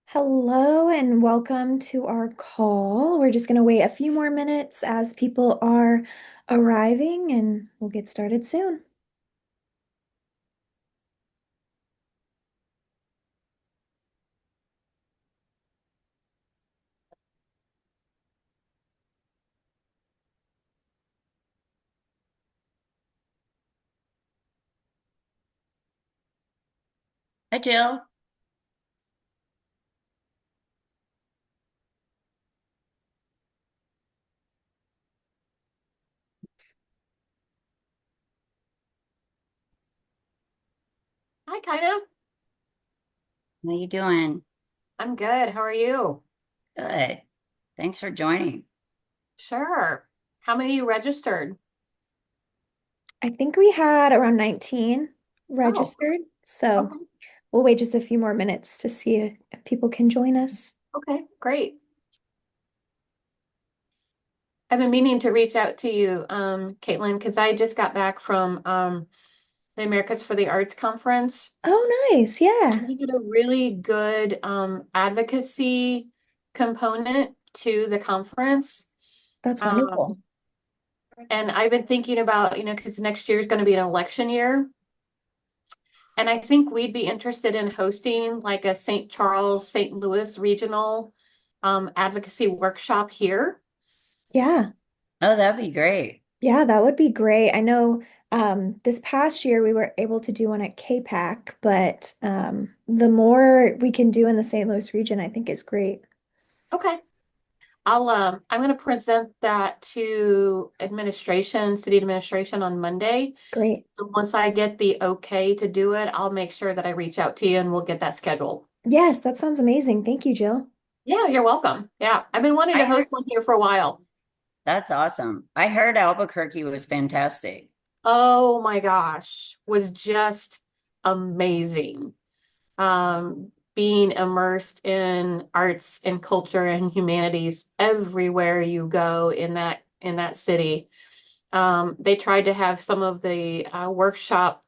Hello and welcome to our call. We're just going to wait a few more minutes as people are arriving and we'll get started soon. Hi, Jill. Hi, kind of. How you doing? I'm good. How are you? Good. Thanks for joining. Sure. How many you registered? I think we had around 19 Oh, registered, so okay. we'll wait just a few more minutes to see if people can join us. Okay, great. I've been meaning to reach out to you, Caitlin, because I just got back from the Americas for the Arts conference. Oh, nice. Yeah, And we did a really good advocacy component to the conference. that's wonderful. Um, and I've been thinking about, because next year is going to be an election year. And I think we'd be interested in hosting like a St. Charles, St. Louis regional advocacy workshop here. Yeah, Oh, that'd be great. yeah, that would be great. I know this past year we were able to do one at KPAC, but the more we can do in the St. Louis region, I think is great. Okay. I'm going to present that to city administration on Monday. Great. And once I get the okay to do it, I'll make sure that I reach out to you and we'll get that scheduled. Yes, that sounds amazing. Thank you, Jill. Yeah, you're welcome. Yeah, I've been wanting I to heard host one here for a while. that's awesome. I heard Albuquerque was fantastic. Oh my gosh, was just amazing. Being immersed in arts and culture and humanities everywhere you go in that city. They tried to have some of the workshop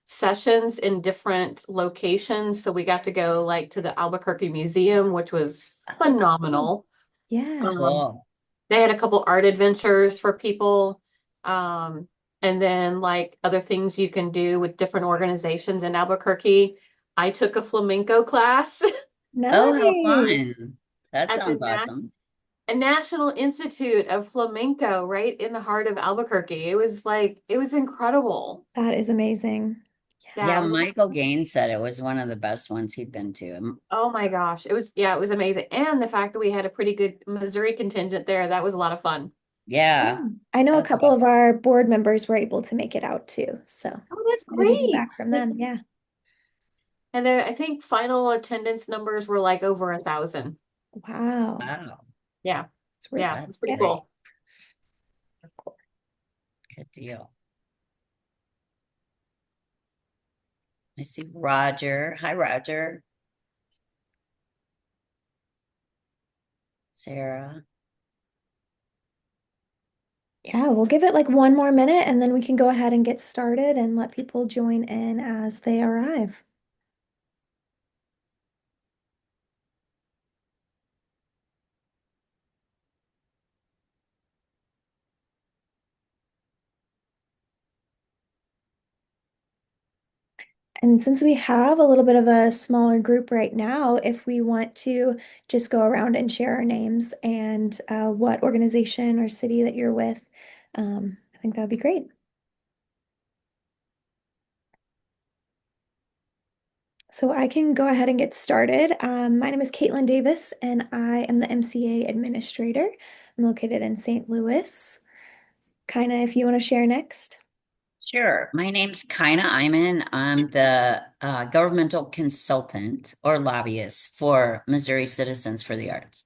sessions in different locations, so we got to go like to the Albuquerque Museum, which was Oh, cool. phenomenal. Yeah. Cool. They had a couple art adventures for people. Um, and then like other things you can do with different organizations in Albuquerque. I took a flamenco class Oh, how Nice. fun. That at the sounds awesome. National Institute of Flamenco right in the heart of Albuquerque. It was incredible. That is amazing. Yeah, Yeah, it was, Michael Gaines said it was one of the best ones he'd been to. oh my gosh. It was amazing. And the fact that we had a pretty good Missouri contingent there, that was a lot of fun. Yeah. Yeah, I know a that's couple of awesome. our board members were able to make it out too. So Oh, that's excited to hear great. back from them. Yeah. And then I think final attendance numbers were like over 1,000. Wow. Wow, Yeah. It's really, Yeah. that's It's pretty yeah. great. cool. Cool. Good deal. I see Roger. Hi, Roger. Sarah. Yeah, we'll give it like one more minute and then we can go ahead and get started and let people join in as they arrive. And since we have a little bit of a smaller group right now, if we want to just go around and share our names and what organization or city that you're with, I think that would be great. So I can go ahead and get started. My name is Caitlin Davis, and I am the MCA administrator. I'm located in St. Louis. Kind of if you want to share next. Sure. My name's Kaina Iman. I'm the governmental consultant or lobbyist for Missouri Citizens for the Arts.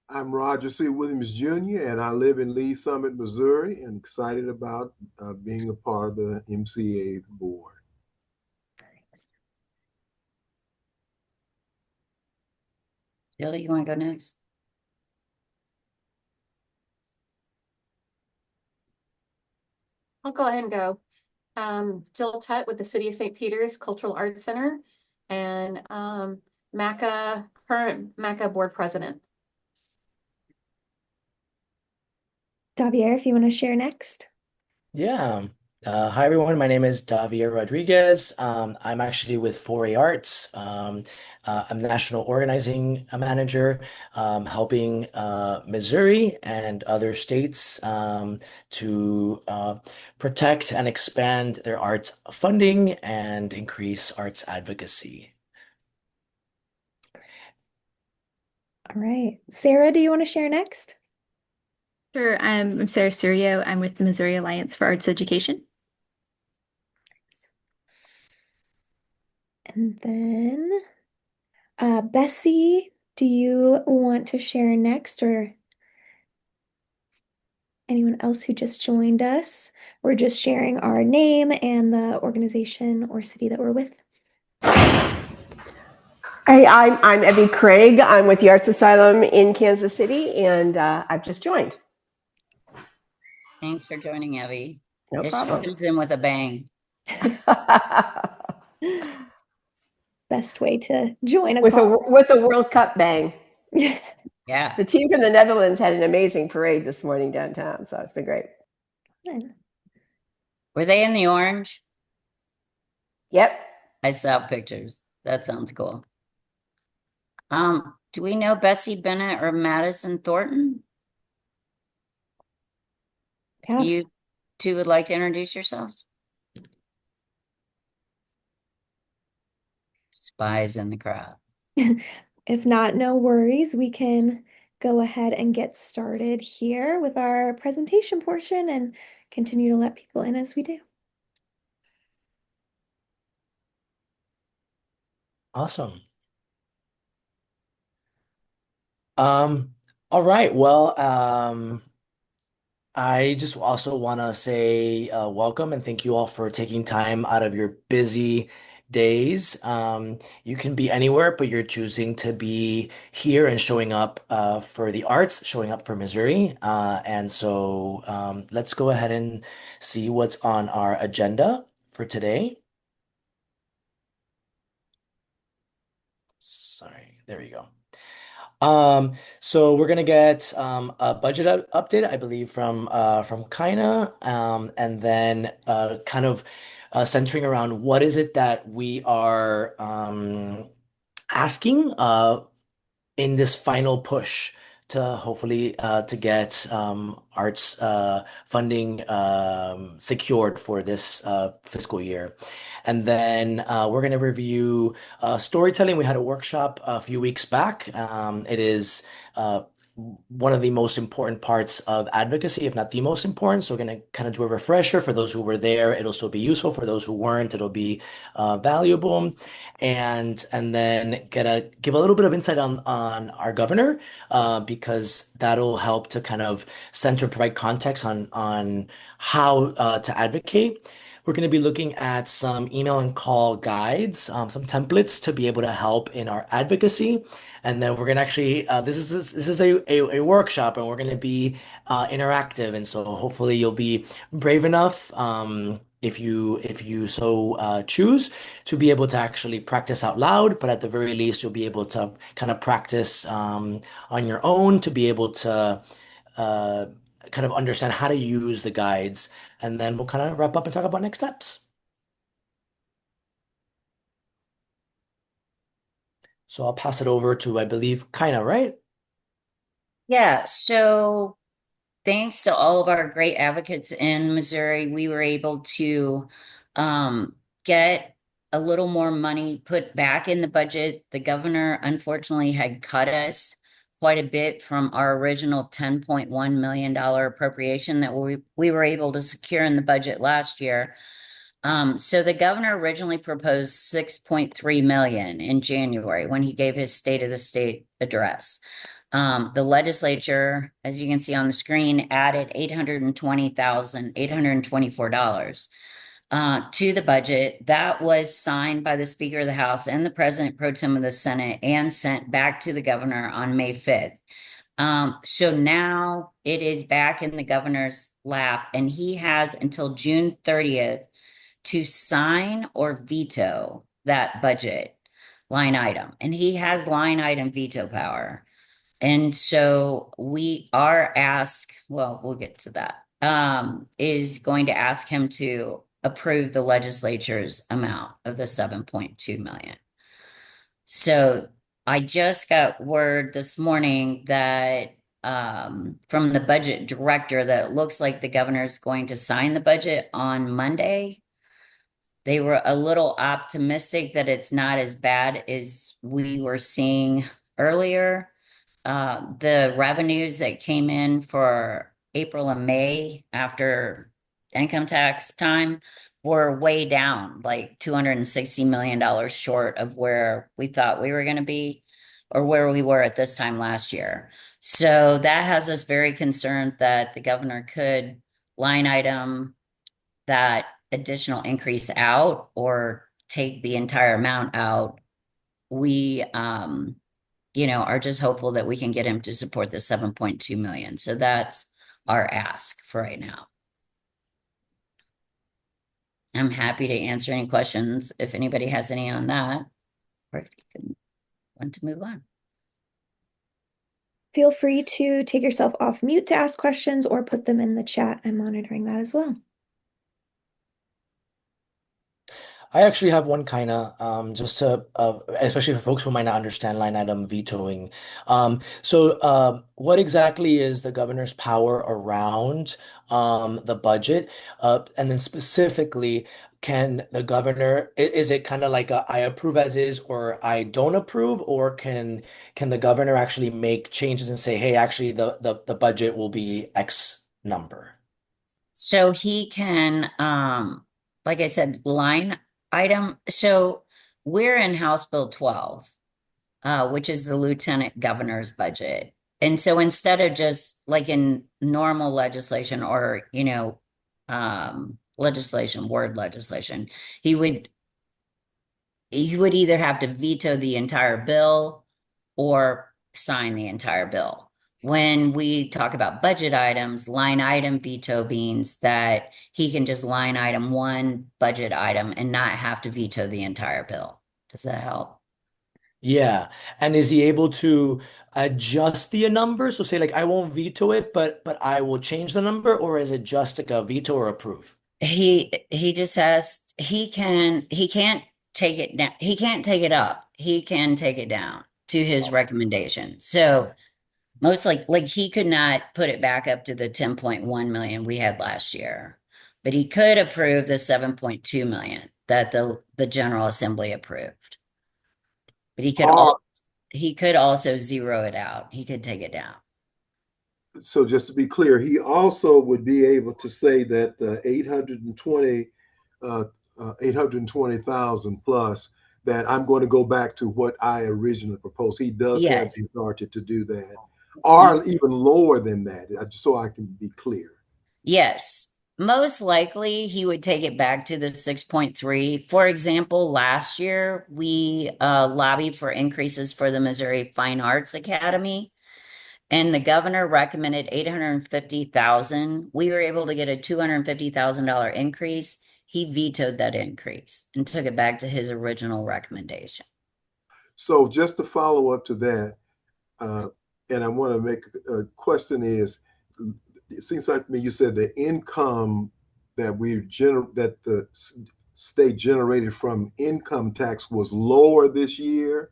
I'm Roger C. Williams Jr., and I live in Lee Summit, Missouri, and excited about being a part of the MCA board. Jill, you want to go next? I'll go ahead and go. Jill Tutt with the City of St. Peter's Cultural Arts Center. And Current MACA board president. Javier, if you want to share next. Yeah. Hi, everyone. My name is Davier Rodriguez. I'm actually with 4A Arts. I'm National Organizing Manager, helping Missouri and other states to protect and expand their arts funding and increase arts advocacy. All right. Sarah, do you want to share next? Sure. I'm Sarah Serio. I'm with the Missouri Alliance for Arts Education. And then Bessie, do you want to share next, or anyone else who just joined us? We're just sharing our name and the organization or city that we're with. Hey, I'm Evie Craig. I'm with the Arts Asylum in Kansas City, and I've just joined. Thanks for joining, Evie. No She problem. comes in with a bang. Best way to join a with call. a World Cup bang. Yeah. The team from the Netherlands had an amazing parade this morning downtown, so it's been great. Were they in the orange? Yep. I saw pictures. That sounds cool. Do we know Bessie Bennett or Madison Thornton? Yeah. You two would like to introduce yourselves? Spies in the crowd. If not, no worries. We can go ahead and get started here with our presentation portion and continue to let people in as we do. Awesome. All right. Well, I just also want to say welcome and thank you all for taking time out of your busy days. You can be anywhere, but you're choosing to be here and showing up for the arts, showing up for Missouri. And so let's go ahead and see what's on our agenda for today. Sorry, there we go. So we're gonna get a budget update, I believe, from Kaina, and then kind of centering around what is it that we are asking in this final push to hopefully to get arts funding secured for this fiscal year. And then we're going to review storytelling. We had a workshop a few weeks back. It is one of the most important parts of advocacy, if not the most important. So we're going to kind of do a refresher for those who were there. It'll still be useful for those who weren't. It'll be valuable, and then gonna give a little bit of insight on our governor, because that'll help to kind of center, provide context on how to advocate. We're going to be looking at some email and call guides, some templates to be able to help in our advocacy. And then we're going to actually, this is a workshop, and we're going to be interactive. And so hopefully you'll be brave enough, if you so choose, to be able to actually practice out loud. But at the very least, you'll be able to kind of practice on your own to be able to uh, kind of understand how to use the guides. And then we'll kind of wrap up and talk about next steps. So I'll pass it over to, I believe, Kaina, right? Yeah, so thanks to all of our great advocates in Missouri, we were able to get a little more money put back in the budget. The governor, unfortunately, had cut us quite a bit from our original $10.1 million appropriation that we were able to secure in the budget last year. So the governor originally proposed 6.3 million in January when he gave his State of the State address. The legislature, as you can see on the screen, added $824 to the budget. That was signed by the Speaker of the House and the President Pro Tem of the Senate and sent back to the governor on May 5th. So now it is back in the governor's lap, and he has until June 30th to sign or veto that budget. line item, and he has line item veto power. And so we are asked, well, we'll get to that, is going to ask him to approve the legislature's amount of the 7.2 million. So I just got word this morning that from the budget director that it looks like the governor is going to sign the budget on Monday. They were a little optimistic that it's not as bad as we were seeing earlier. The revenues that came in for April and May after income tax time were way down, like $260 million short of where we thought we were going to be or where we were at this time last year. So that has us very concerned that the governor could line item that additional increase out or take the entire amount out. We, are just hopeful that we can get him to support the 7.2 million. So that's our ask for right now. I'm happy to answer any questions if anybody has any on that, or if you can want to move on. Feel free to take yourself off mute to ask questions or put them in the chat. I'm monitoring that as well. I actually have one kind of just to especially for folks who might not understand line item vetoing. What exactly is the governor's power around the budget? And then specifically, can the governor is it kind of like a I approve as is or I don't approve, or can the governor actually make changes and say, hey, actually the budget will be X number? So he can, like I said, line item. So we're in House Bill 12, which is the lieutenant governor's budget. And so instead of just like in normal legislation or, word legislation, he would either have to veto the entire bill or sign the entire bill. When we talk about budget items, line item veto means that he can just line item one budget item and not have to veto the entire bill. Does that help? Yeah. And is he able to adjust the number? So say like I won't veto it, but I will change the number, or is it just like a veto or approve? He just has he can't take it down. He can't take it up. He can take it down to his recommendation. So most like he could not put it back up to the 10.1 million we had last year, but he could approve the 7.2 million that the General Assembly approved. But Or he could also zero it out. He could take it down. so just to be clear, he also would be able to say that the 820,000 plus, that I'm going to go back to what I originally proposed. He does have the Yes. authority to do that, or even lower than that, so I can be clear. Yes. Most likely he would take it back to the 6.3. For example, last year we lobbied for increases for the Missouri Fine Arts Academy, and the governor recommended 850,000. We were able to get a $250,000 increase. He vetoed that increase and took it back to his original recommendation. So just to follow up to that, uh, and I want to make a question is, it seems like to me you said the income that that the state generated from income tax was lower this year.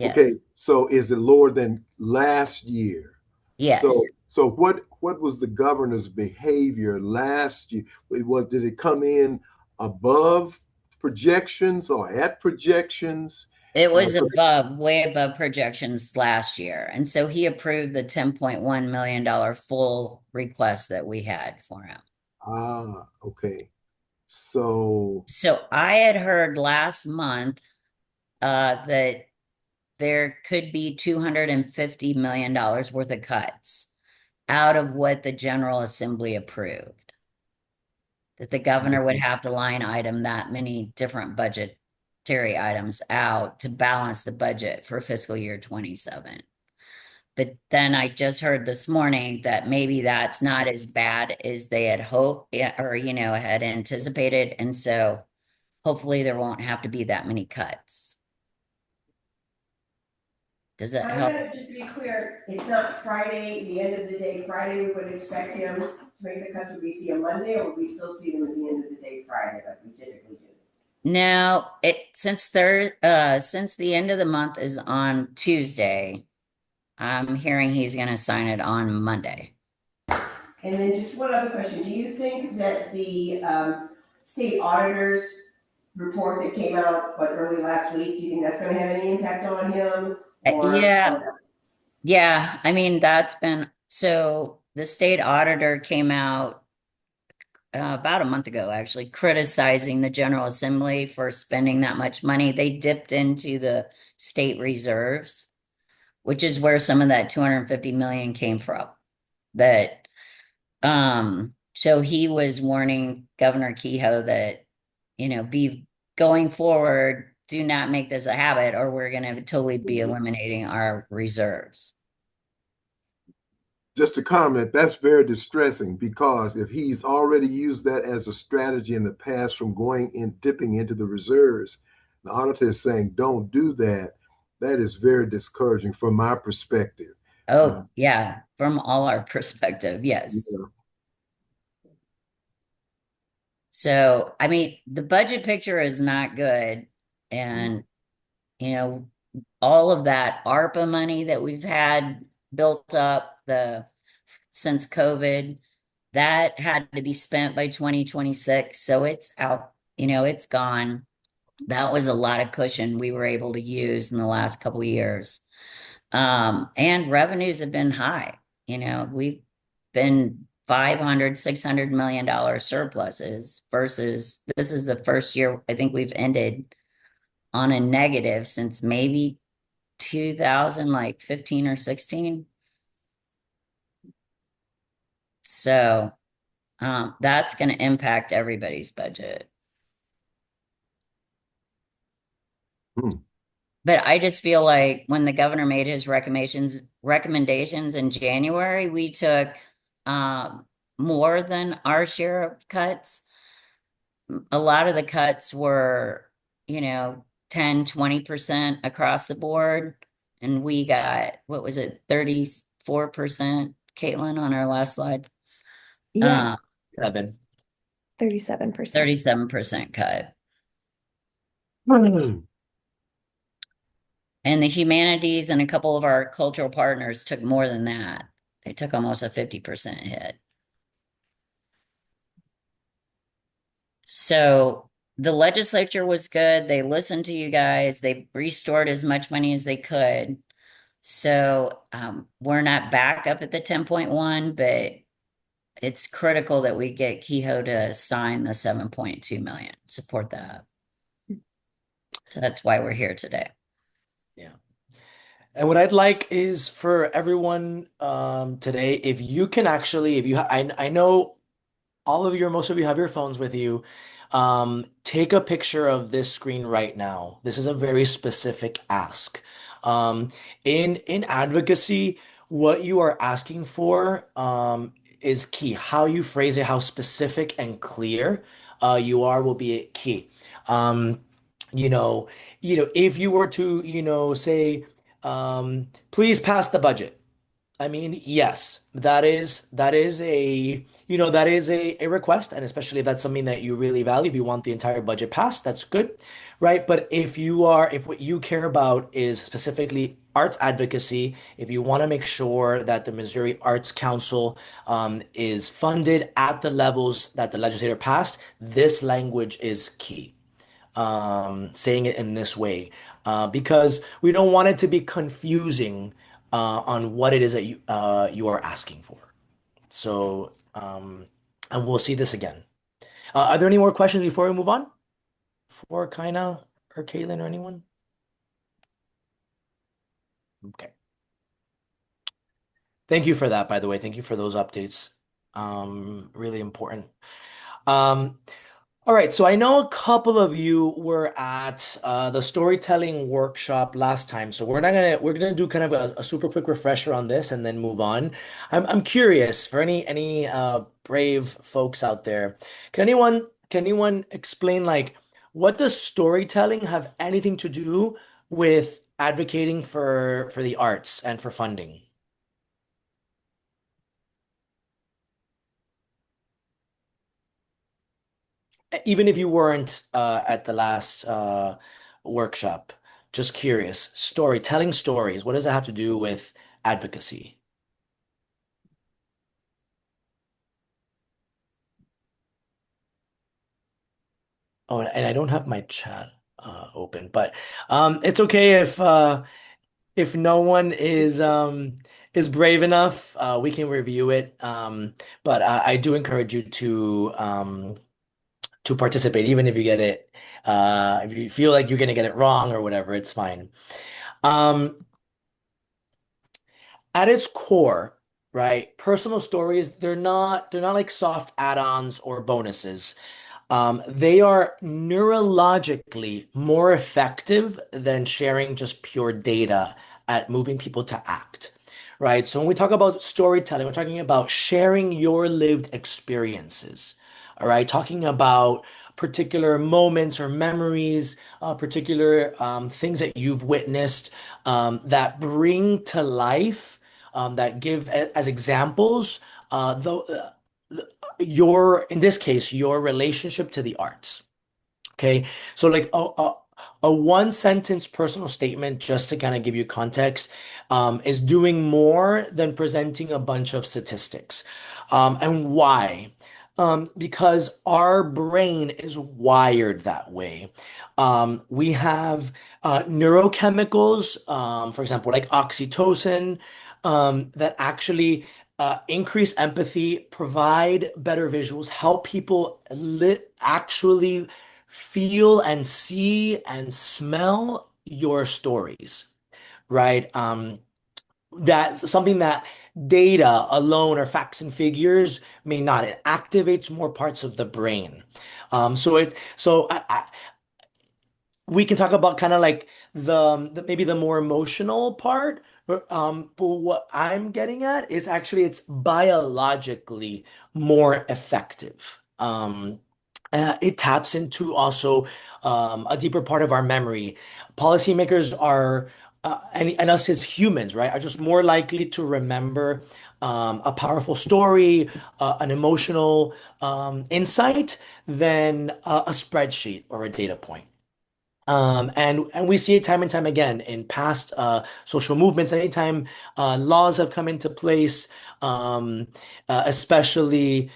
Okay, Yes. so is it lower than last year? So Yes. so what was the governor's behavior last year? Did it come in above projections or at projections? It was 'Cause way above projections last year. And so he approved the $10.1 million full request that we had for him. Okay. So, So I had heard last month that there could be $250 million worth of cuts out of what the General Assembly approved. That the governor would have to line item that many different budgetary items out to balance the budget for fiscal year 27. But then I just heard this morning that maybe that's not as bad as they had hoped or, had anticipated. And so hopefully there won't have to be that many cuts. Does that I'm help? gonna just be clear, it's not Friday, the end of the day, Friday, we would expect him to make the cuts, would we see him Monday, or would we still see them at the end of the day Friday, like we typically do? No, since the end of the month is on Tuesday, I'm hearing he's gonna sign it on Monday. And then just one other question, do you think that the state auditor's report that came out, what, early last week, do you think that's gonna have any impact on him, Yeah, or no? yeah. I mean, that's been so the state auditor came out about a month ago, actually, criticizing the General Assembly for spending that much money. They dipped into the state reserves, which is where some of that 250 million came from. That so he was warning Governor Kehoe that, be going forward, do not make this a habit, or we're going to totally be eliminating our reserves. Just to comment, that's very distressing because if he's already used that as a strategy in the past from going in, dipping into the reserves, the auditor is saying, don't do that. That is very discouraging from my perspective. Oh, yeah, from all our perspective, yes. Yeah. So, I mean, the budget picture is not good. And, you know, all of that ARPA money that we've had built up since COVID, that had to be spent by 2026. So it's out, it's gone. That was a lot of cushion we were able to use in the last couple of years. And revenues have been high. We've been 500, $600 million surpluses versus this is the first year I think we've ended on a negative since maybe 2000, like 15 or 16. So that's going to impact everybody's budget. Hmm. But I just feel like when the governor made his recommendations in January, we took more than our share of cuts. A lot of the cuts were, 10, 20% across the board. And we got, what was it, 34%, Caitlin, on our last slide? Yeah, 7. 37%. 37% cut. Hmm. And the humanities and a couple of our cultural partners took more than that. They took almost a 50% hit. So the legislature was good. They listened to you guys. They restored as much money as they could. So we're not back up at the 10.1, but it's critical that we get Kehoe to sign the 7.2 million. Support that. So that's why we're here today. Yeah. And what I'd like is for everyone today, if you can actually, if you, I know all of you or most of you have your phones with you. Take a picture of this screen right now. This is a very specific ask. In advocacy, what you are asking for is key. How you phrase it, how specific and clear you are will be key. Um, you know, if you were to, say, please pass the budget. I mean, yes, that is a request, and especially if that's something that you really value, if you want the entire budget passed, that's good, right? But if what you care about is specifically arts advocacy, if you want to make sure that the Missouri Arts Council is funded at the levels that the legislator passed, this language is key, saying it in this way, because we don't want it to be confusing on what it is that you are asking for. So, and we'll see this again. Are there any more questions before we move on? For Kaina or Caitlin or anyone? Okay. Thank you for that, by the way. Thank you for those updates. Really important. Um, All right, so I know a couple of you were at the storytelling workshop last time, so we're gonna do kind of a super quick refresher on this and then move on. I'm curious for any brave folks out there. Can anyone explain, like, what does storytelling have anything to do with advocating for the arts and for funding? Even if you weren't at the last workshop, just curious. Telling stories, what does that have to do with advocacy? Oh, and I don't have my chat open, but it's okay if no one is brave enough, we can review it. But I do encourage you to participate, even if you get it, if you feel like you're gonna get it wrong or whatever, it's fine. Um, at its core, right, personal stories, they're not like soft add-ons or bonuses. They are neurologically more effective than sharing just pure data at moving people to act, right? So when we talk about storytelling, we're talking about sharing your lived experiences, all right? Talking about particular moments or memories, particular things that you've witnessed that bring to life, that give as examples, your, in this case, your relationship to the arts. Okay. So like a one sentence personal statement, just to kind of give you context, is doing more than presenting a bunch of statistics. And why? Because our brain is wired that way. We have neurochemicals, for example, like oxytocin, that actually increase empathy, provide better visuals, help people actually feel and see and smell your stories, right? That's something that data alone or facts and figures may not. It activates more parts of the brain. So we can talk about kind of like maybe the more emotional part. But what I'm getting at is actually it's biologically more effective. It taps into also a deeper part of our memory. Policymakers are and us as humans, right, are just more likely to remember a powerful story, an emotional insight than a spreadsheet or a data point. And we see it time and time again in past social movements. Anytime laws have come into place, um, especially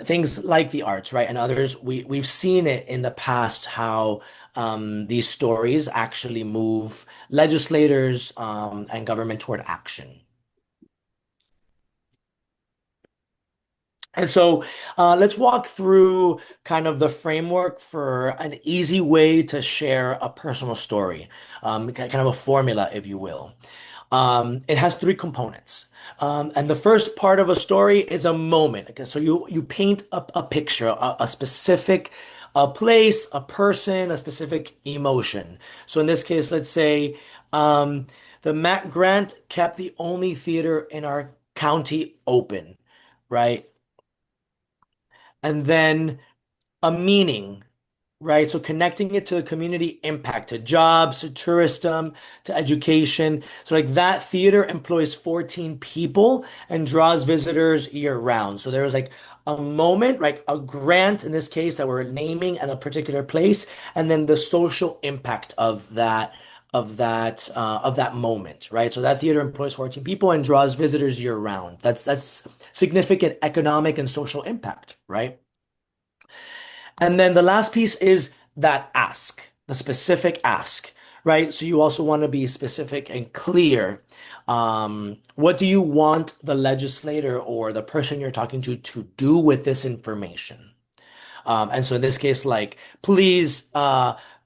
things like the arts, right, and others, we've seen it in the past how these stories actually move legislators and government toward action. And so let's walk through kind of the framework for an easy way to share a personal story, kind of a formula, if you will. It has three components. And the first part of a story is a moment. Okay, so you paint a picture, a specific a place, a person, a specific emotion. So in this case, let's say the Matt Grant kept the only theater in our county open, right? And then a meaning, right? So connecting it to the community impact, to jobs, to tourism, to education. So like that theater employs 14 people and draws visitors year round. So there was like a moment, like a grant in this case that we're naming at a particular place, and then the social impact of that moment, right? So that theater employs 14 people and draws visitors year round. That's significant economic and social impact, right? And then the last piece is that ask, the specific ask, right? So you also want to be specific and clear. What do you want the legislator or the person you're talking to do with this information? And so in this case, like, please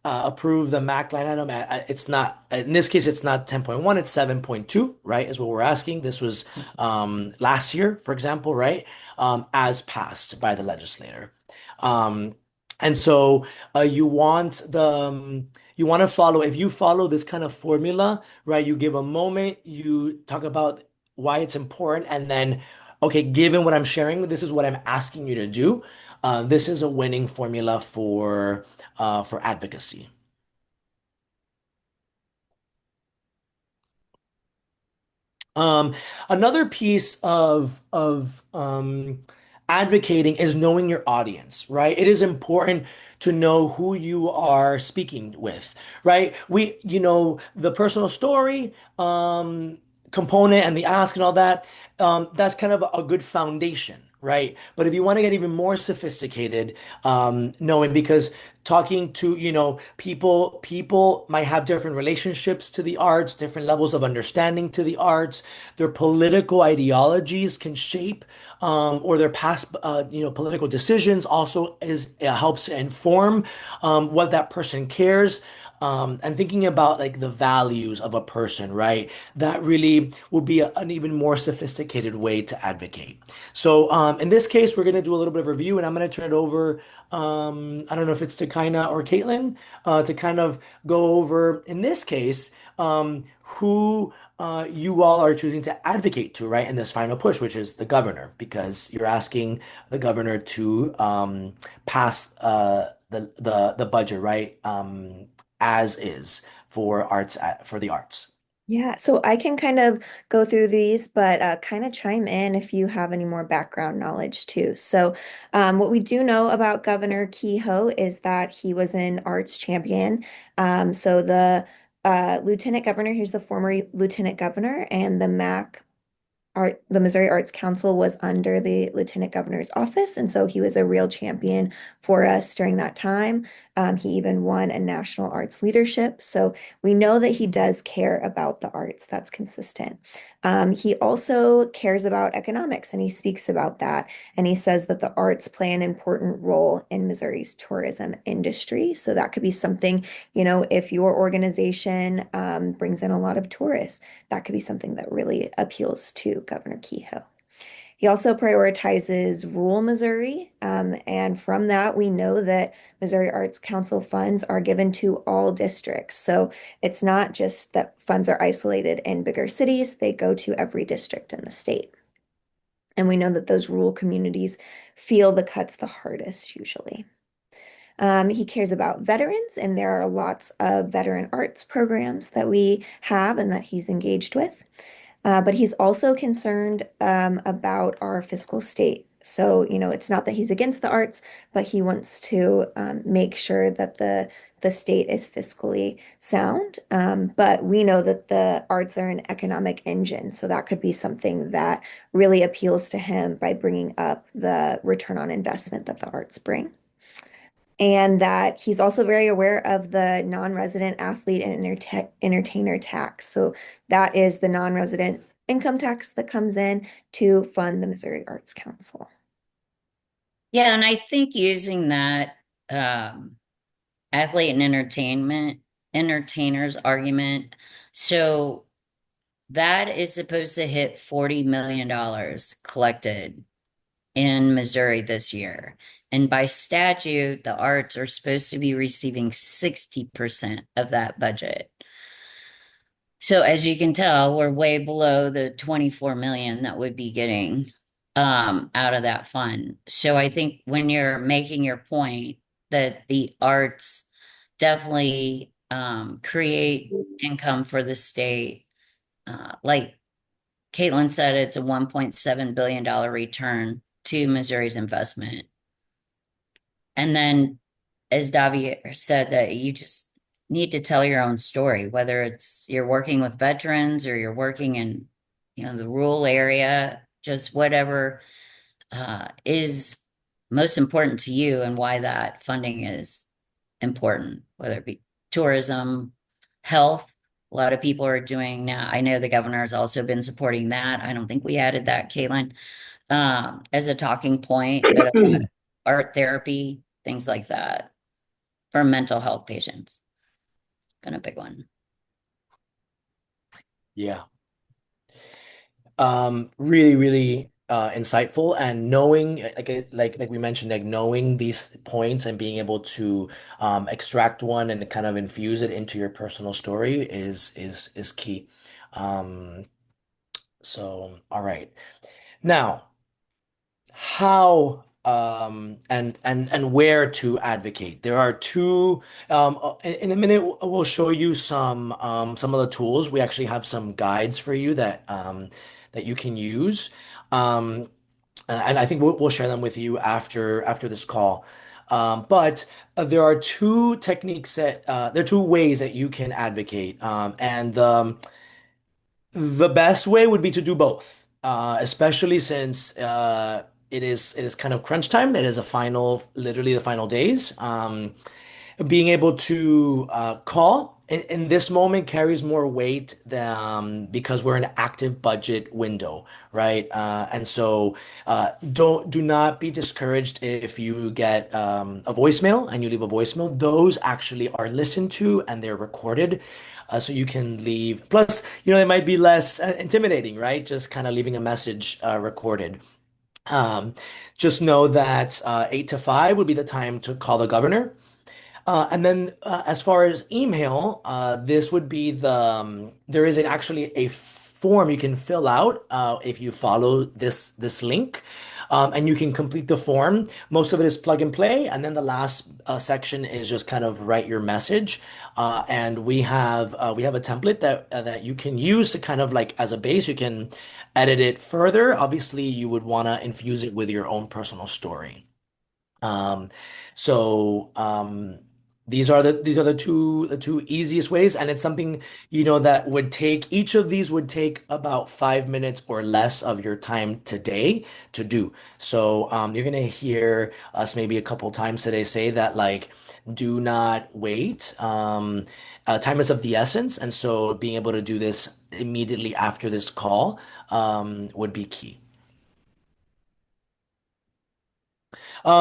approve the MAC line item. It's not, in this case, it's not 10.1, it's 7.2, right? Is what we're asking. This was last year, for example, right? As passed by the legislator. Um, and so you want to follow, if you follow this kind of formula, right? You give a moment, you talk about why it's important, and then, okay, given what I'm sharing, this is what I'm asking you to do. This is a winning formula for advocacy. Um, Another piece of advocating is knowing your audience, right? It is important to know who you are speaking with, right? The personal story component and the ask and all that, that's kind of a good foundation, right? But if you want to get even more sophisticated, knowing because talking to, people might have different relationships to the arts, different levels of understanding to the arts. Their political ideologies can shape, or their past, political decisions also is helps inform what that person cares. And thinking about like the values of a person, right? That really would be an even more sophisticated way to advocate. So, in this case, we're going to do a little bit of review, and I'm going to turn it over. I don't know if it's to Kaina or Caitlin, to kind of go over, in this case, who you all are choosing to advocate to, right, in this final push, which is the governor, because you're asking the governor to pass the budget, right, as is for arts for the arts. Yeah, so I can kind of go through these, but kind of chime in if you have any more background knowledge too. So, what we do know about Governor Kehoe is that he was an arts champion. So the lieutenant governor, he's the former lieutenant governor, and the Missouri Arts Council was under the Lieutenant Governor's office, and so he was a real champion for us during that time. He even won a national arts leadership, so we know that he does care about the arts. That's consistent. He also cares about economics, and he speaks about that. And he says that the arts play an important role in Missouri's tourism industry. So that could be something, if your organization brings in a lot of tourists, that could be something that really appeals to Governor Kehoe. He also prioritizes rural Missouri, and from that, we know that Missouri Arts Council funds are given to all districts. So it's not just that funds are isolated in bigger cities, they go to every district in the state. And we know that those rural communities feel the cuts the hardest usually. He cares about veterans, and there are lots of veteran arts programs that we have and that he's engaged with. But he's also concerned about our fiscal state. So, it's not that he's against the arts, but he wants to make sure that the state is fiscally sound. But we know that the arts are an economic engine, so that could be something that really appeals to him by bringing up the return on investment that the arts bring. And that he's also very aware of the non-resident athlete and entertainer tax. So that is the non-resident income tax that comes in to fund the Missouri Arts Council. Yeah, and I think using that athlete and entertainers argument, so that is supposed to hit $40 million collected in Missouri this year. And by statute, the arts are supposed to be receiving 60% of that budget. So as you can tell, we're way below the 24 million that would be getting out of that fund. So I think when you're making your point that the arts definitely create income for the state, like Caitlin said, it's a $1.7 billion return to Missouri's investment. And then, as Davi said, that you just need to tell your own story, whether it's you're working with veterans or you're working in, the rural area, just whatever is most important to you and why that funding is important, whether it be tourism, health. A lot of people are doing now. I know the governor has also been supporting that. I don't think we added that, Caitlin, as a talking point, but art therapy, things like that for mental health patients. It's been a big one. Yeah. Really, really insightful, and knowing like we mentioned, like knowing these points and being able to extract one and kind of infuse it into your personal story is key. Um, so all right. Now, how and where to advocate. There are two. In a minute, we'll show you some of the tools. We actually have some guides for you that you can use. Um, and I think we'll share them with you after this call. But there are two techniques that there are two ways that you can advocate, and the best way would be to do both, especially since it is kind of crunch time. It is a final, literally the final days. Being able to call in this moment carries more weight than, because we're in an active budget window, right? And so do not be discouraged if you get a voicemail and you leave a voicemail. Those actually are listened to and they're recorded. So you can leave. Plus, they might be less intimidating, right? Just kind of leaving a message recorded. Um, just know that 8 to 5 would be the time to call the governor. And then as far as email, this would be there is actually a form you can fill out if you follow this link, and you can complete the form. Most of it is plug and play, and then the last section is just kind of write your message. And we have a template that you can use to kind of like as a base. You can edit it further. Obviously, you would want to infuse it with your own personal story. Um, so these are the two easiest ways, and it's something that would take each of these would take about 5 minutes or less of your time today to do. So you're gonna hear us maybe a couple times today say that like do not wait. Time is of the essence, and so being able to do this immediately after this call would be key.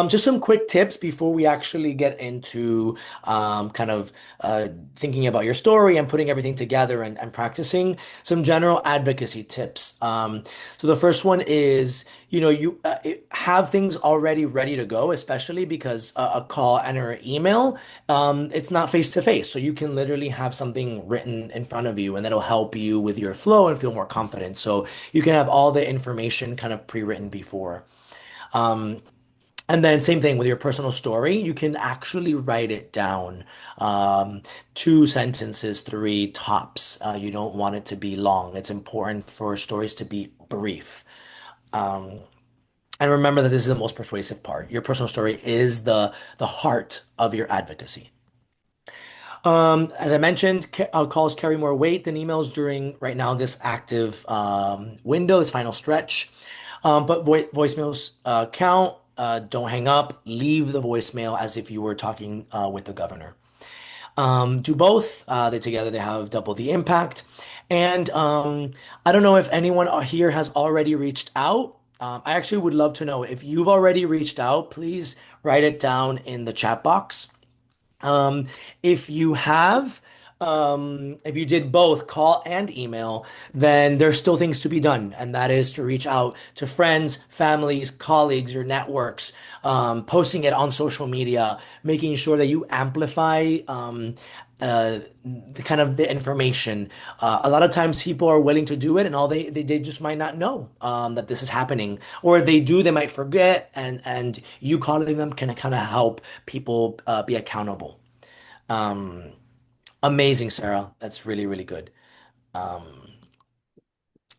Just some quick tips before we actually get into kind of thinking about your story and putting everything together and practicing some general advocacy tips. So the first one is, you have things already ready to go, especially because a call and or email, it's not face to face. So you can literally have something written in front of you and that'll help you with your flow and feel more confident. So you can have all the information kind of pre-written before. Um, and then same thing with your personal story. You can actually write it down. Um, 2 sentences, three tops. You don't want it to be long. It's important for stories to be brief. Um, and remember that this is the most persuasive part. Your personal story is the heart of your advocacy. As I mentioned, calls carry more weight than emails during right now this active window, this final stretch. But voicemails count. Don't hang up. Leave the voicemail as if you were talking with the governor. Do both. They have double the impact. And I don't know if anyone here has already reached out. I actually would love to know if you've already reached out. Please write it down in the chat box. Um, if you have, if you did both call and email, then there's still things to be done, and that is to reach out to friends, families, colleagues, your networks, posting it on social media, making sure that you amplify the kind of the information. A lot of times people are willing to do it, and all they just might not know that this is happening, or if they do, they might forget, and you calling them can kind of help people be accountable. Um, Amazing, Sarah. That's really, really good. Um,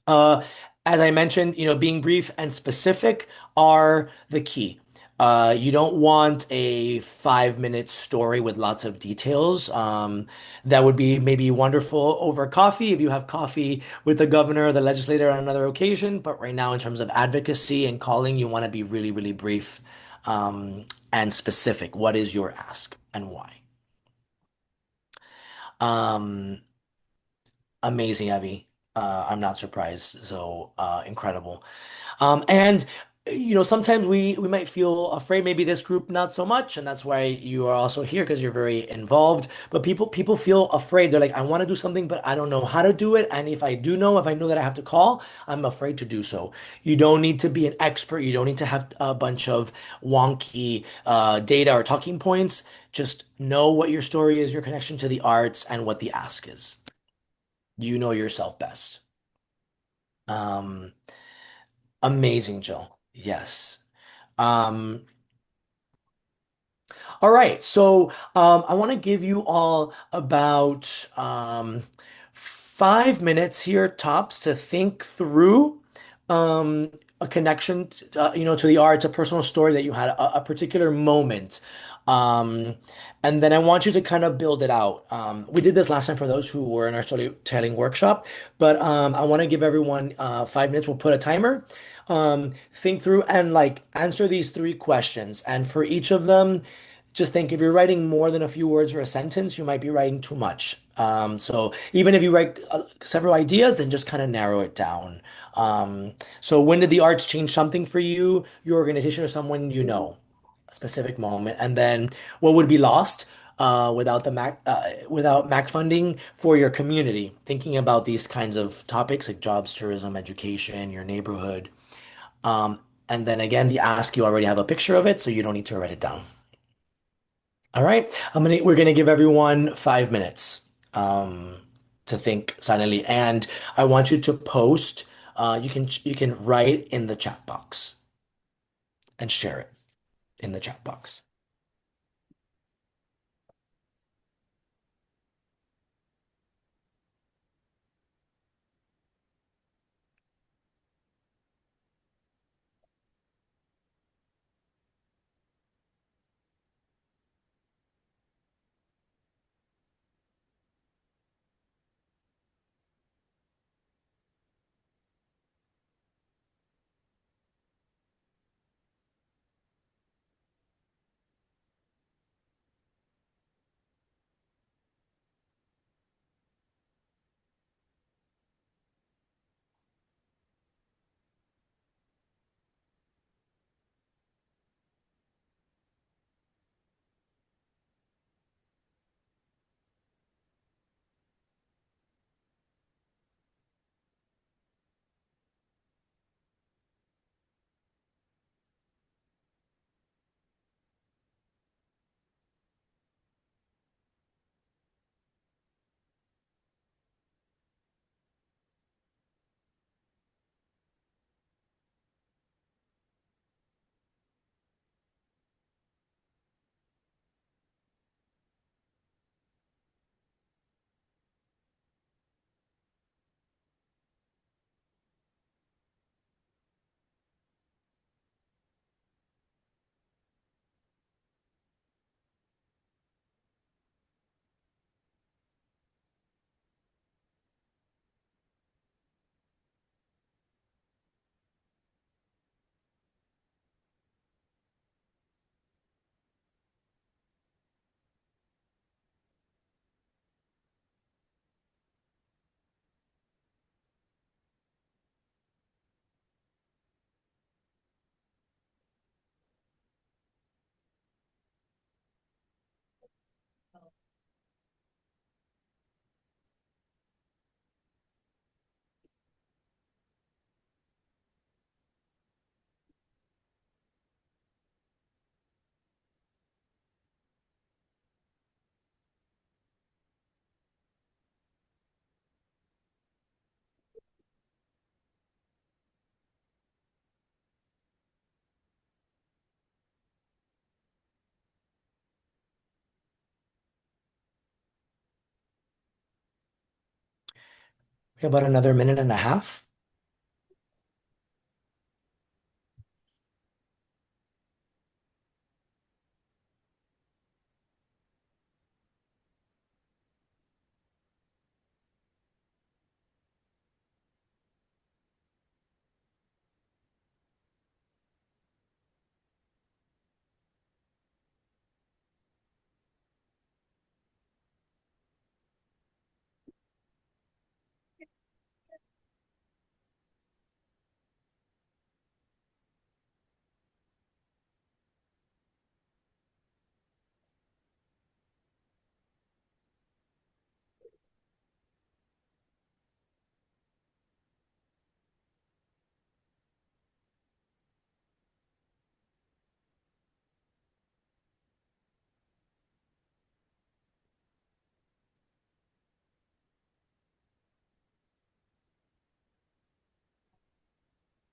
uh, as I mentioned, being brief and specific are the key. You don't want a 5 minute story with lots of details. That would be maybe wonderful over coffee if you have coffee with the governor or the legislator on another occasion. But right now, in terms of advocacy and calling, you want to be really, really brief, and specific. What is your ask and why? Um, Amazing, Evie. I'm not surprised. So incredible. And sometimes we might feel afraid. Maybe this group not so much, and that's why you are also here because you're very involved. But people feel afraid. They're like, I want to do something, but I don't know how to do it. And if I know that I have to call, I'm afraid to do so. You don't need to be an expert. You don't need to have a bunch of wonky data or talking points. Just know what your story is, your connection to the arts, and what the ask is. You know yourself best. Um, Amazing, Jill. Yes. Um, all right, so I want to give you all about 5 minutes here tops to think through um, a connection, to the arts, a personal story that you had, a particular moment. Um, and then I want you to kind of build it out. We did this last time for those who were in our storytelling workshop, but I want to give everyone 5 minutes. We'll put a timer. Think through and like answer these three questions. And for each of them, just think if you're writing more than a few words or a sentence, you might be writing too much. So even if you write several ideas, then just kind of narrow it down. So when did the arts change something for you, your organization, or someone you know? A specific moment, and then what would be lost without Mac funding for your community? Thinking about these kinds of topics like jobs, tourism, education, your neighborhood. Um, and then again, the ask, you already have a picture of it, so you don't need to write it down. All right, we're gonna give everyone 5 minutes um, to think silently, and I want you to post. You can write in the chat box and share it in the chat box. We have about another minute and a half.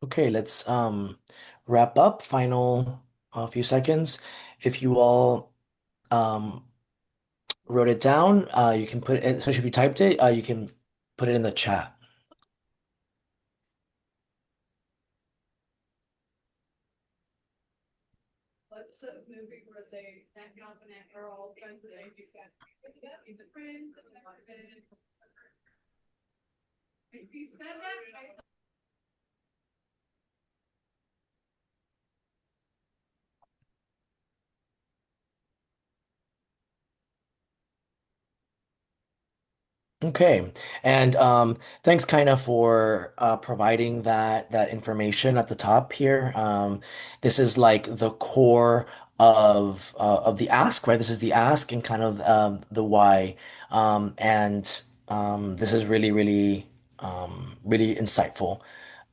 Okay, let's wrap up. Final few seconds. If you all um, wrote it down, you can put it, especially if you typed it, you can put it in the chat. Okay, and thanks, Kaina, for providing that information at the top here. This is like the core of the ask, right? This is the ask and kind of the why, and this is really insightful.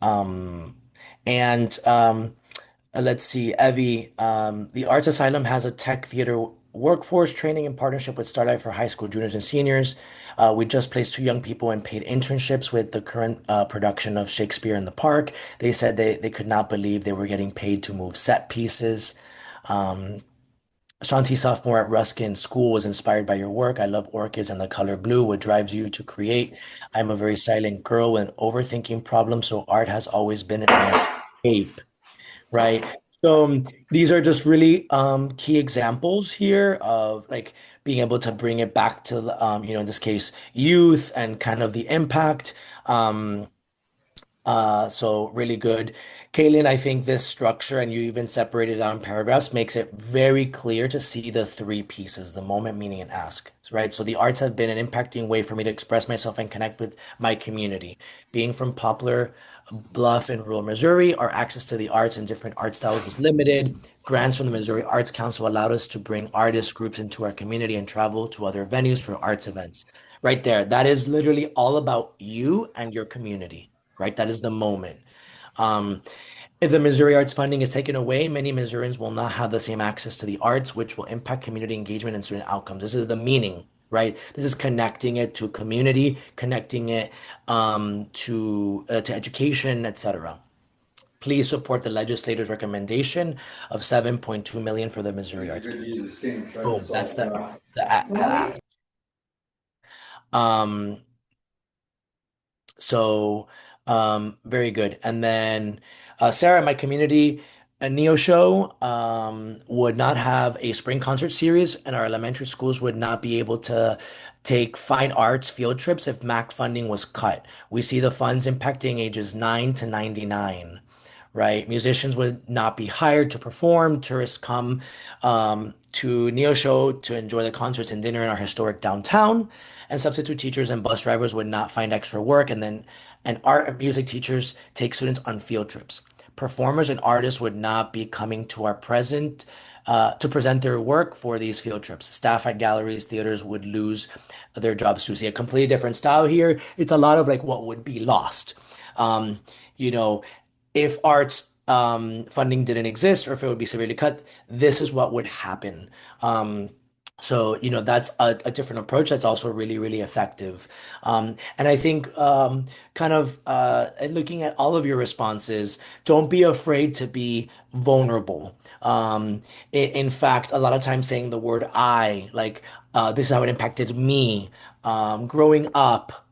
Um, and let's see, Evie, the Arts Asylum has a tech theater workforce training in partnership with Starlight for high school juniors and seniors. We just placed two young people in paid internships with the current production of Shakespeare in the Park. They said they could not believe they were getting paid to move set pieces. Um, Shanti, sophomore at Ruskin School, was inspired by your work. I love orchids and the color blue. What drives you to create? I'm a very silent girl with an overthinking problem, so art has always been an escape, right? So these are just really key examples here of like being able to bring it back to in this case, youth and kind of the impact. Um, so really good. Caitlin, I think this structure, and you even separated it on paragraphs, makes it very clear to see the three pieces, the moment, meaning, and ask, right? So the arts have been an impacting way for me to express myself and connect with my community. Being from Poplar Bluff in rural Missouri, our access to the arts and different art styles was limited. Grants from the Missouri Arts Council allowed us to bring artist groups into our community and travel to other venues for arts events. Right there, that is literally all about you and your community, right? That is the moment. Um, if the Missouri Arts funding is taken away, many Missourians will not have the same access to the arts, which will impact community engagement and student outcomes. This is the meaning, right? This is connecting it to community, connecting it to education, etc. Please support the legislator's recommendation of 7.2 million for the Missouri Arts Council. Boom. That's the ask. Um, So, very good. And then, Sarah, my community, a Neo Show, would not have a spring concert series, and our elementary schools would not be able to take fine arts field trips if MAC funding was cut. We see the funds impacting ages 9 to 99, right? Musicians would not be hired to perform. Tourists come to Neo Show to enjoy the concerts and dinner in our historic downtown. And substitute teachers and bus drivers would not find extra work. And art and music teachers take students on field trips. Performers and artists would not be coming to our present to present their work for these field trips. Staff at galleries, theaters would lose their jobs to see a completely different style here. It's a lot of like what would be lost. Um, you know, if arts funding didn't exist or if it would be severely cut, this is what would happen. So, that's a different approach that's also really effective. And I think kind of looking at all of your responses, don't be afraid to be vulnerable. In fact, a lot of times saying the word I, like this is how it impacted me growing up.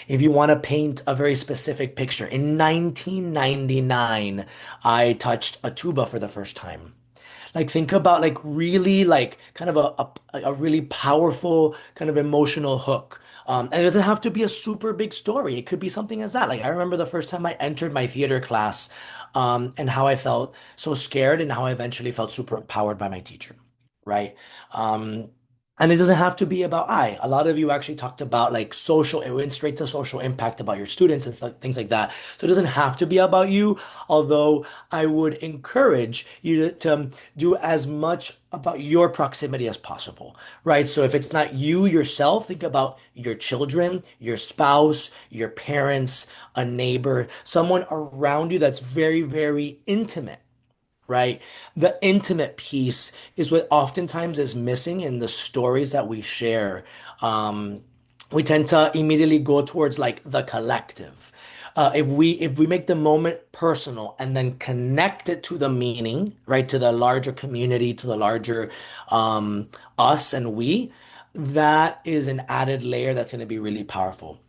If you want to paint a very specific picture, in 1999, I touched a tuba for the first time. Like think about like really like kind of a really powerful kind of emotional hook. And it doesn't have to be a super big story. It could be something as that. Like I remember the first time I entered my theater class, and how I felt so scared and how I eventually felt super empowered by my teacher, right? Um, and it doesn't have to be about I. A lot of you actually talked about like social, it went straight to social impact about your students and things like that. So it doesn't have to be about you, although I would encourage you to do as much about your proximity as possible, right? So if it's not you yourself, think about your children, your spouse, your parents, a neighbor, someone around you that's very intimate, right? The intimate piece is what oftentimes is missing in the stories that we share. We tend to immediately go towards like the collective. If we make the moment personal and then connect it to the meaning, right, to the larger community, to the larger um, us and we, that is an added layer that's going to be really powerful.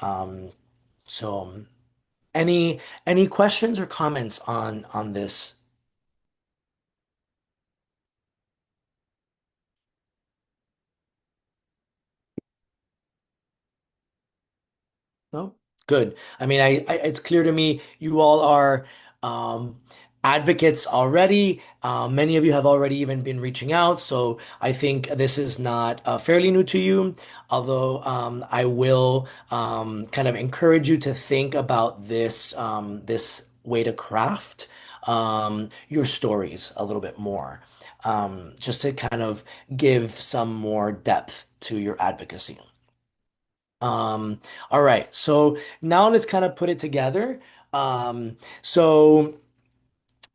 Um, so, any questions or comments on this? No? Good. I mean, it's clear to me you all are um, advocates already. Many of you have already even been reaching out, so I think this is not fairly new to you. Although I will kind of encourage you to think about this way to craft your stories a little bit more, just to kind of give some more depth to your advocacy. Um, all right, so now let's kind of put it together. So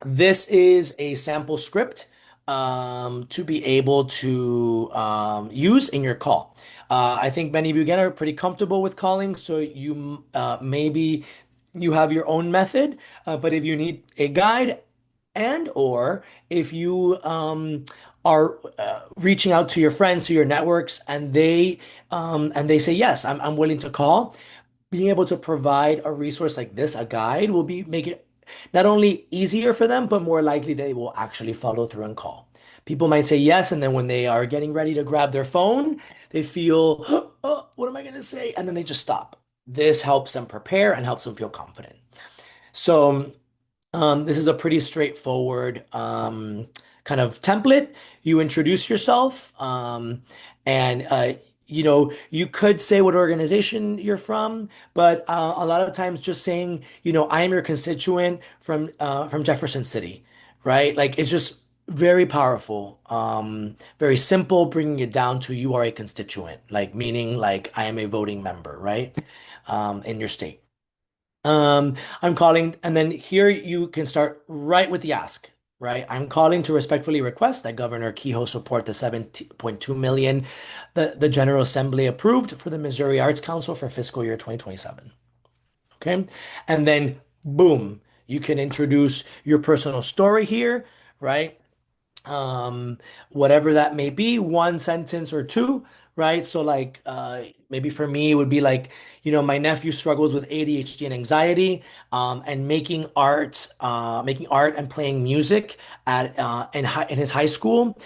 this is a sample script to be able to use in your call. I think many of you again are pretty comfortable with calling, so you maybe you have your own method, but if you need a guide and or if you are reaching out to your friends, to your networks, and they say yes, I'm willing to call. Being able to provide a resource like this, a guide, will be make it not only easier for them, but more likely they will actually follow through and call. People might say yes, and then when they are getting ready to grab their phone, they feel, oh, what am I going to say? And then they just stop. This helps them prepare and helps them feel confident. So this is a pretty straightforward kind of template. You introduce yourself, and you could say what organization you're from, but a lot of times just saying, I am your constituent from Jefferson City, right? Like it's just very powerful, very simple, bringing it down to you are a constituent, like meaning like I am a voting member, right? In your state. I'm calling, and then here you can start right with the ask, right? I'm calling to respectfully request that Governor Kehoe support the 7.2 million the General Assembly approved for the Missouri Arts Council for fiscal year 2027. Okay. And then boom, you can introduce your personal story here, right? Whatever that may be, one sentence or two, right? So like maybe for me it would be like, my nephew struggles with ADHD and anxiety, and making art and playing music in his high school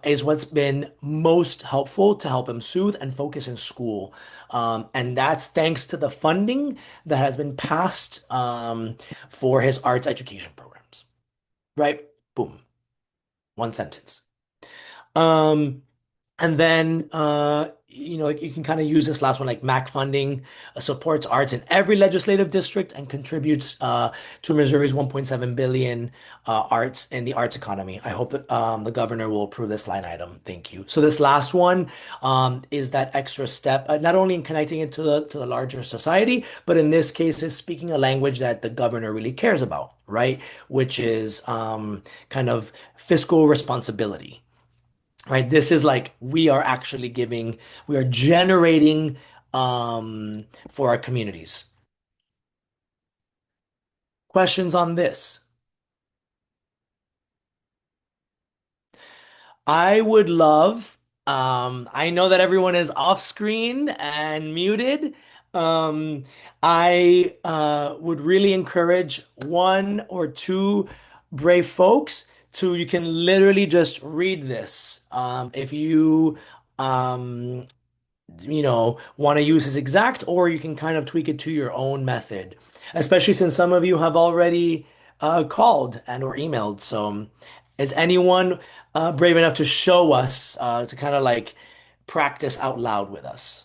is what's been most helpful to help him soothe and focus in school. And that's thanks to the funding that has been passed for his arts education programs, right? Boom, one sentence. Um, and then you can kind of use this last one like MAC funding supports arts in every legislative district and contributes to Missouri's 1.7 billion arts in the arts economy. I hope that the governor will approve this line item. Thank you. So this last one is that extra step, not only in connecting it to the larger society, but in this case is speaking a language that the governor really cares about, right? Which is kind of fiscal responsibility, right? This is like we are generating for our communities. Questions on this? I would love, I know that everyone is off screen and muted. Um, I would really encourage one or two brave folks you can literally just read this. If you um, want to use this exact, or you can kind of tweak it to your own method, especially since some of you have already called and or emailed. So is anyone brave enough to show us to kind of like practice out loud with us?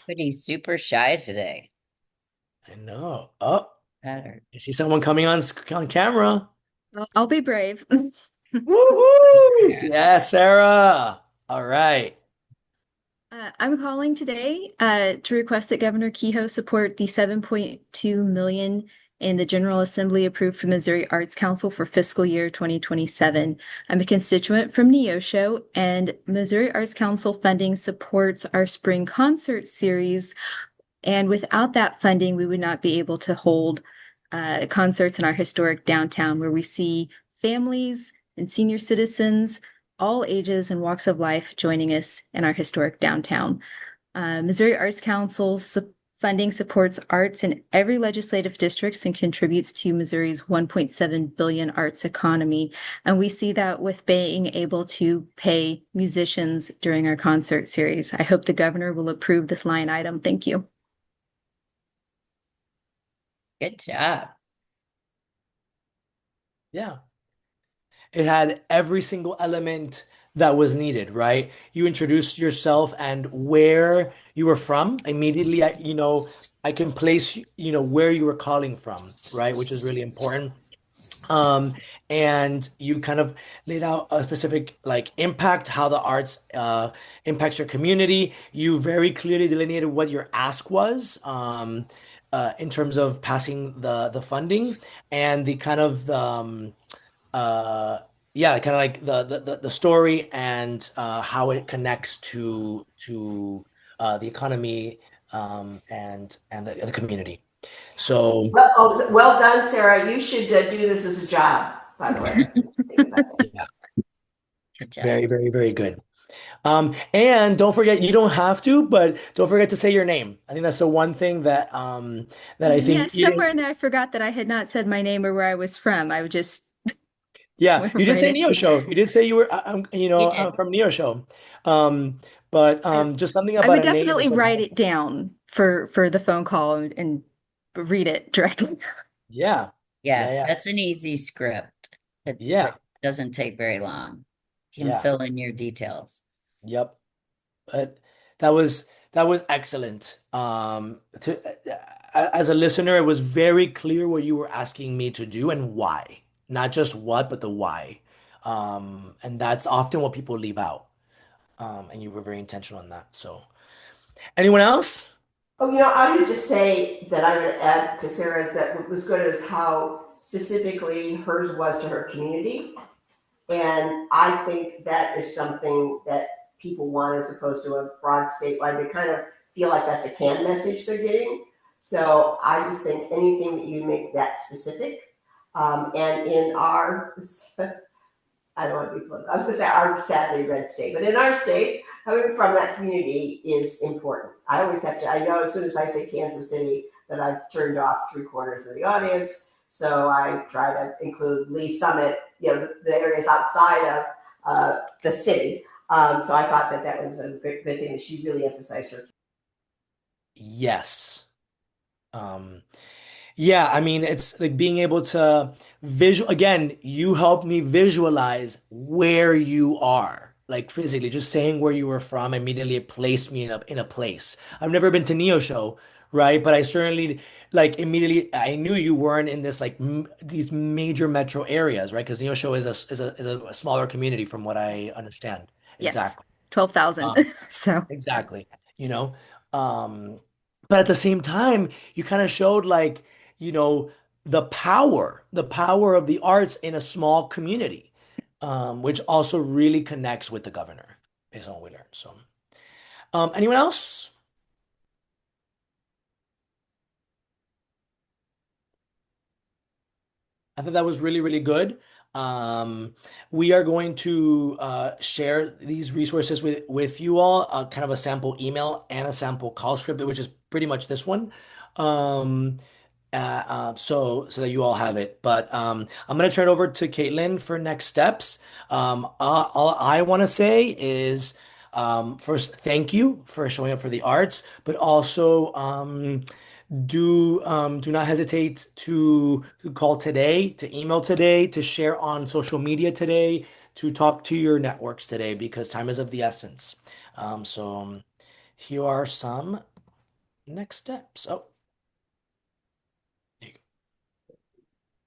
But he's super shy today. I know. Oh, Better. I see someone coming on camera. I'll be brave. Woohoo! Yeah, Sarah. All right. I'm calling today to request that Governor Kehoe support the 7.2 million and the General Assembly approved from Missouri Arts Council for fiscal year 2027. I'm a constituent from Neosho, and Missouri Arts Council funding supports our spring concert series. And without that funding, we would not be able to hold concerts in our historic downtown where we see families and senior citizens, all ages and walks of life, joining us in our historic downtown. Missouri Arts Council funding supports arts in every legislative district and contributes to Missouri's 1.7 billion arts economy. And we see that with being able to pay musicians during our concert series. I hope the governor will approve this line item. Thank you. Good job. Yeah. It had every single element that was needed, right? You introduced yourself and where you were from. Immediately, I can place, where you were calling from, right? Which is really important. Um, and you kind of laid out a specific like impact, how the arts impacts your community. You very clearly delineated what your ask was, in terms of passing the funding and the kind of uh yeah, kind of like the story and how it connects to the economy and the community. So Well done, Sarah. You should do this as a job, by the way. Think about that. yeah, Good job. very, very, very good. And don't forget, you don't have to, but don't forget to say your name. I think that's the one thing that I think Yes, you somewhere didn't. in there I forgot that I had not said my name or where I was from. I would just Yeah, you did write say it. Neo Show. You did say you were, You did. from Neo Show. But I, just something I about would a name is definitely so write powerful. it down for the phone call and read it directly. Yeah, yeah, Yeah, yeah, that's an easy script. That yeah, doesn't take very long. You can yeah. fill in your details. Yep. But that was excellent. As a listener, it was very clear what you were asking me to do and why. Not just what, but the why. And that's often what people leave out. And you were very intentional in that. So, anyone else? Oh, I would just say that I would add to Sarah's that what was good is how specifically hers was to her community. And I think that is something that people want as opposed to a broad statewide. They kind of feel like that's a canned message they're getting. So I just think anything that you make that specific. And in our I don't want to be political. I was going to say our sadly red state, but in our state, coming from that community is important. I always have to, I know as soon as I say Kansas City that I've turned off three-quarters of the audience. So I try to include Lee Summit, the areas outside of the city. So I thought that that was a good thing that she really emphasized her. Yes. Um, Yeah, I mean, it's like being able to visual again, you helped me visualize where you are, like physically, just saying where you were from immediately it placed me in a place. I've never been to Neo Show, right? But I certainly like immediately I knew you weren't in this like m these major metro areas, right? Because Neo Show is a smaller community from what I understand. Yes, Exactly. 12,000. Um, So, Exactly. You know, um, but at the same time, you kind of showed like, you know, the power of the arts in a small community, which also really connects with the governor, based on what we learned. So, anyone else? I thought that was really, really good. Um, we are going to share these resources with you all, kind of a sample email and a sample call script, which is pretty much this one. Um, so that you all have it. But I'm gonna turn it over to Caitlin for next steps. All I want to say is first, thank you for showing up for the arts, but also do not hesitate to call today, to email today, to share on social media today, to talk to your networks today because time is of the essence. So here are some next steps. Oh, there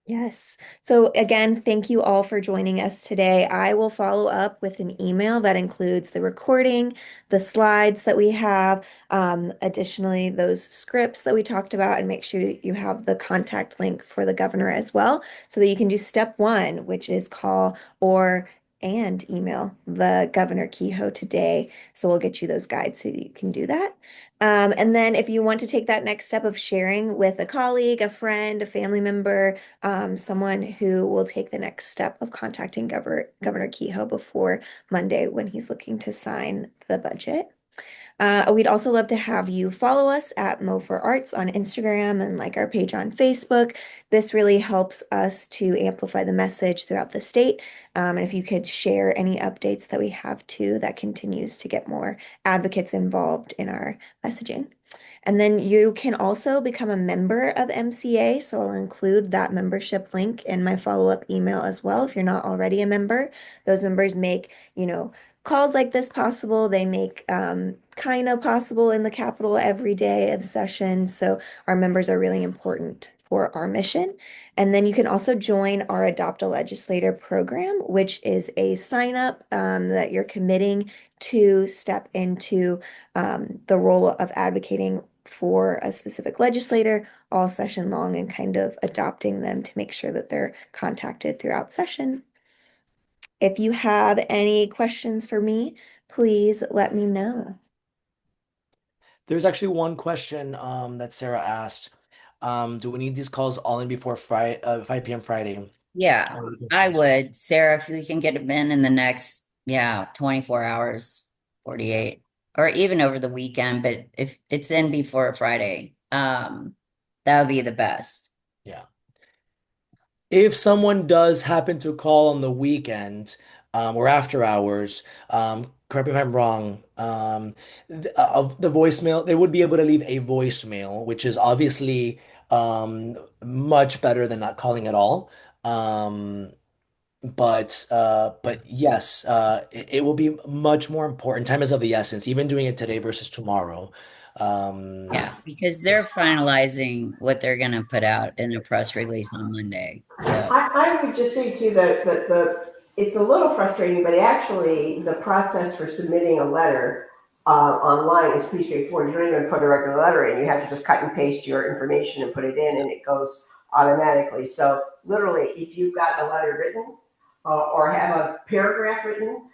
you Yes. So again, thank you all for joining us today. I will follow up with an email that includes the recording, the slides that we have, additionally, those scripts that we talked about, and make sure you have the contact link for the governor as well, so that you can do step one, which is call or and email the Governor Kehoe today. So we'll get you those guides so you can do that. And then if you want to take that next step of sharing with a colleague, a friend, a family member, someone who will take the next step of contacting Governor Kehoe before Monday when he's looking to sign the budget. We'd also love to have you follow us at Mo for Arts on Instagram and like our page on Facebook. This really helps us to amplify the message throughout the state. And if you could share any updates that we have too, that continues to get more advocates involved in our messaging. And then you can also become a member of MCA. So I'll include that membership link in my follow-up email as well if you're not already a member. Those members make, calls like this possible. They make kind of possible in the Capitol every day of session. So our members are really important for our mission. And then you can also join our Adopt a Legislator program, which is a sign up that you're committing to step into the role of advocating for a specific legislator all session long and kind of adopting them to make sure that they're contacted throughout session. If you have any questions for me, please let me know. There's actually one question that Sarah asked. Do we need these calls all in before Friday, 5 p.m. Friday? Yeah, Or we can I sponsor? would. Sarah, if we can get them in the next, yeah, 24 hours, 48, or even over the weekend, but if it's in before Friday, that would be the best. Yeah. If someone does happen to call on the weekend or after hours, correct me if I'm wrong, of the voicemail, they would be able to leave a voicemail, which is obviously much better than not calling at all. Um, but yes, it will be much more important. Time is of the essence, even doing it today versus tomorrow. Yeah, because they're 'Cause- finalizing what they're going to put out in a press release on Monday. So, I would just say too that it's a little frustrating, but actually the process for submitting a letter online is pretty straightforward. You don't even put a regular letter in. You have to just cut and paste your information and put it in, and it goes automatically. So literally, if you've got a letter written or have a paragraph written,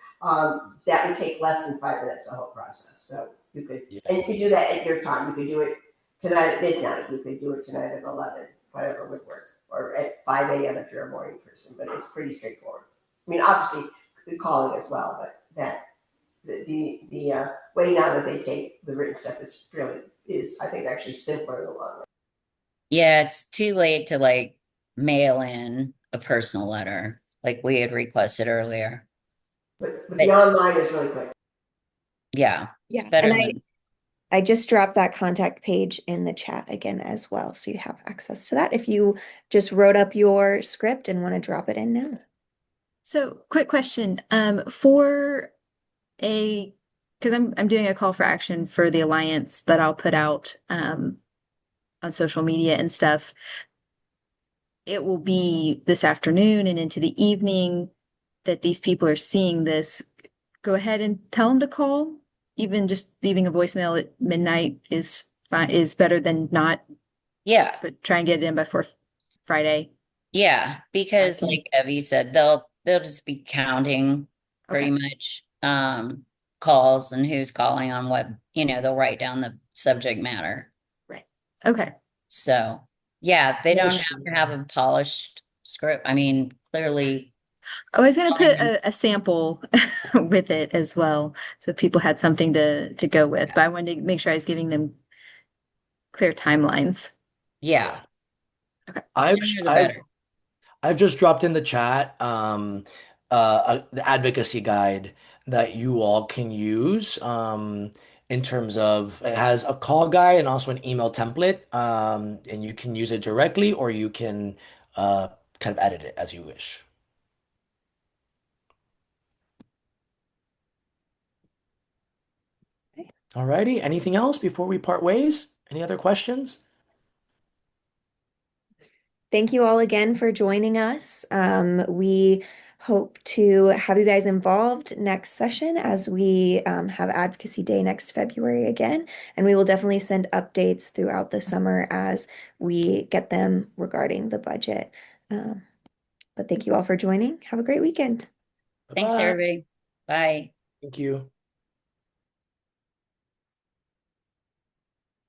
that would take less than 5 minutes, the whole process. So you could, and yeah. you could do that at your time. You could do it tonight at midnight. You could do it tonight at 11, whatever would work, or at 5 a.m. if you're a morning person, but it's pretty straightforward. I mean, obviously, the calling as well, but the way now that they take the written stuff is I think actually simpler in the long run. yeah, it's too late to like mail in a personal letter like we had requested earlier. But the But online is really quick. yeah, it's Yeah, better and than, I just dropped that contact page in the chat again as well, so you have access to that if you just wrote up your script and want to drop it in now. So, quick question. For a because I'm doing a call for action for the alliance that I'll put out on social media and stuff. It will be this afternoon and into the evening that these people are seeing this. Go ahead and tell them to call. Even just leaving a voicemail at midnight is fine, is better than not, yeah, but try and get it in before Friday. yeah, because 5 p.m. like Evie said, they'll just be counting pretty Okay. much calls and who's calling on what, they'll write down the subject matter. Right. Okay. So, yeah, they don't have Question. to have a polished script. I mean, clearly, I was going to put um, a sample with it as well, so people had something to go with. But I wanted to make sure I was giving them clear timelines. yeah, Yeah. Okay. I've sooner the I've better. I've just dropped in the chat the advocacy guide that you all can use in terms of it has a call guide and also an email template and you can use it directly or you can uh, kind of edit it as you wish. Okay. Alrighty, anything else before we part ways? Any other questions? Thank you all again for joining us. We hope to have you guys involved next session as we have Advocacy Day next February again. And we will definitely send updates throughout the summer as we get them regarding the budget. Um, but thank you all for joining. Have a great weekend. Thanks, Bye-bye. everybody. Bye. Thank you.